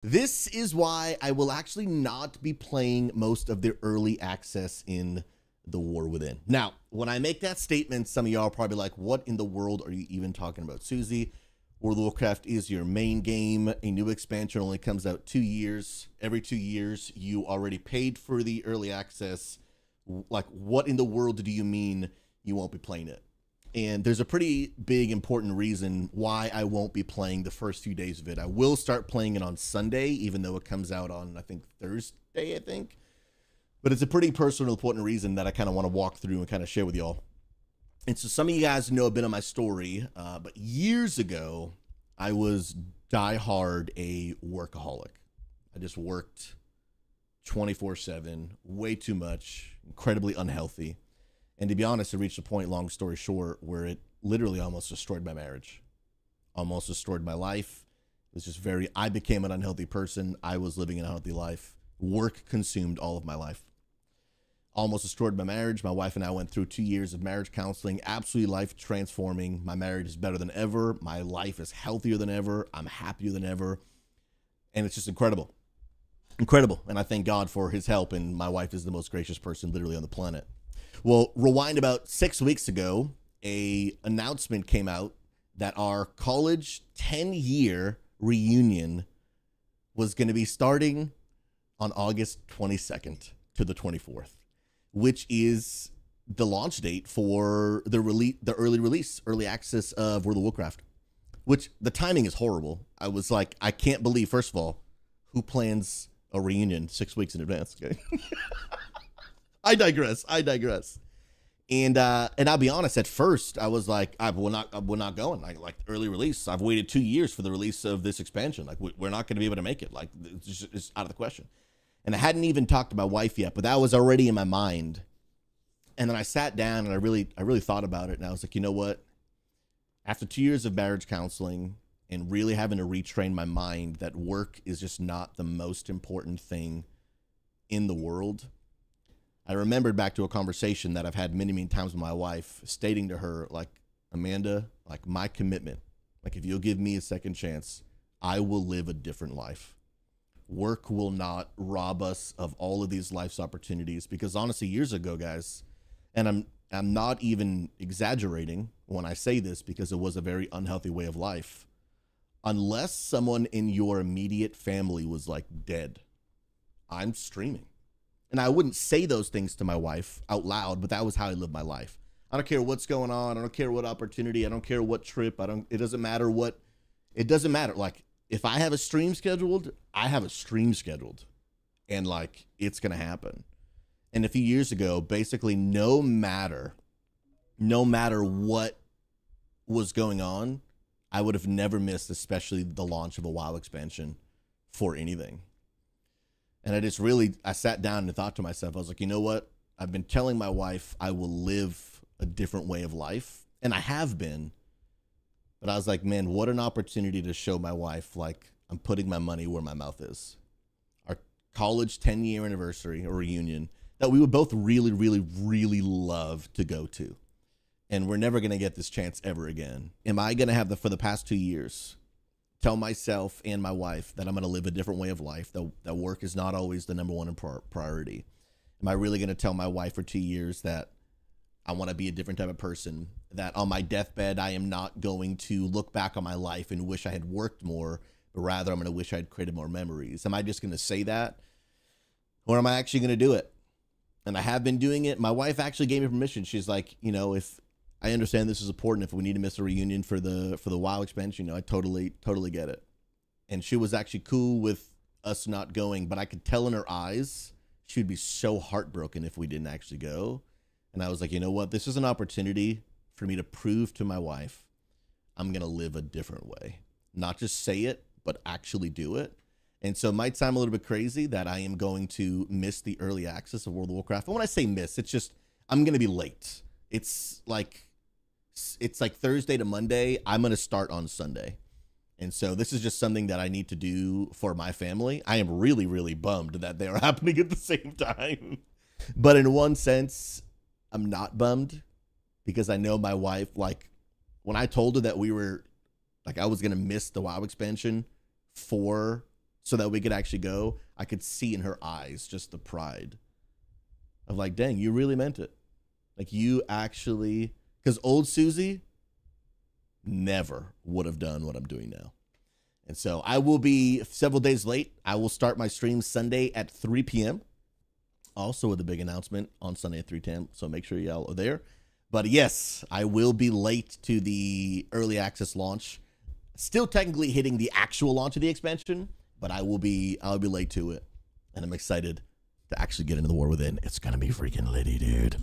This is why I will actually not be playing most of the early access in the War Within. Now, when I make that statement, some of y'all are probably like, what in the world are you even talking about, Susie? World of Warcraft is your main game. A new expansion only comes out 2 years. Every 2 years, you already paid for the early access. Like, what in the world do you mean you won't be playing it? And there's a pretty big, important reason why I won't be playing the first few days of it. I will start playing it on Sunday, even though it comes out on, I think, Thursday, I think. But it's a pretty personal, important reason that I kind of want to walk through and kind of share with y'all. And so some of you guys know a bit of my story, but years ago, I was diehard a workaholic. I just worked 24/7, way too much, incredibly unhealthy. And to be honest, it reached a point, long story short, where it literally almost destroyed my marriage, almost destroyed my life. It was just I became an unhealthy person. I was living an unhealthy life. Work consumed all of my life. Almost destroyed my marriage. My wife and I went through 2 years of marriage counseling, absolutely life transforming. My marriage is better than ever. My life is healthier than ever. I'm happier than ever. And it's just incredible. Incredible. And I thank God for his help. And my wife is the most gracious person literally on the planet. Well, rewind about 6 weeks ago, an announcement came out that our college 10-year reunion was going to be starting on August 22nd to the 24th, which is the launch date for the early access of World of Warcraft, which the timing is horrible. I was like, I can't believe, first of all, who plans a reunion 6 weeks in advance? Okay. I digress. And I'll be honest, at first I was like, we're not going. Like early release. I've waited 2 years for the release of this expansion. Like we're not going to be able to make it. Like it's out of the question. And I hadn't even talked to my wife yet, but that was already in my mind. And then I sat down and I really thought about it. And I was like, you know what? After 2 years of marriage counseling and really having to retrain my mind that work is just not the most important thing in the world, I remembered back to a conversation that I've had many, many times with my wife, stating to her, like, Amanda, like, my commitment, like, if you'll give me a second chance, I will live a different life. Work will not rob us of all of these life's opportunities, because honestly, years ago, guys, and I'm not even exaggerating when I say this, because it was a very unhealthy way of life. Unless someone in your immediate family was like dead, I'm streaming. And I wouldn't say those things to my wife out loud, but that was how I lived my life. I don't care what's going on. I don't care what opportunity. I don't care what trip. It doesn't matter what, it doesn't matter. Like, if I have a stream scheduled, I have a stream scheduled. And like, it's going to happen. And a few years ago, basically, no matter what was going on, I would have never missed, especially the launch of a WoW expansion, for anything. And I sat down and thought to myself, I was like, you know what? I've been telling my wife I will live a different way of life. And I have been. But I was like, man, what an opportunity to show my wife, like, I'm putting my money where my mouth is. Our college 10-year anniversary or reunion that we would both really, really, really love to go to. And we're never going to get this chance ever again. Am I going to have for the past 2 years, tell myself and my wife that I'm going to live a different way of life, that work is not always the number one priority? Am I really going to tell my wife for 2 years that I want to be a different type of person, that on my deathbed, I am not going to look back on my life and wish I had worked more, but rather I'm going to wish I had created more memories? Am I just going to say that? Or am I actually going to do it? And I have been doing it. My wife actually gave me permission. She's like, you know, if I understand this is important, if we need to miss a reunion for the WoW expansion, you know, I totally get it. And she was actually cool with us not going, but I could tell in her eyes she would be so heartbroken if we didn't actually go. And I was like, you know what? This is an opportunity for me to prove to my wife I'm going to live a different way. Not just say it, but actually do it. And so it might sound a little bit crazy that I am going to miss the early access of World of Warcraft. And when I say miss, it's just I'm going to be late. It's like Thursday to Monday. I'm going to start on Sunday. And so this is just something that I need to do for my family. I am really, really bummed that they are happening at the same time. But in one sense, I'm not bummed, because I know my wife, like, when I told her that I was going to miss the WoW expansion for so that we could actually go, I could see in her eyes just the pride of like, dang, you really meant it. Like you actually, because old Susie never would have done what I'm doing now. And so I will be several days late. I will start my stream Sunday at 3 p.m. Also with a big announcement on Sunday at 3 p.m. So make sure y'all are there. But yes, I will be late to the early access launch. Still technically hitting the actual launch of the expansion, but I'll be late to it. And I'm excited to actually get into the War Within. It's gonna be freaking litty, dude.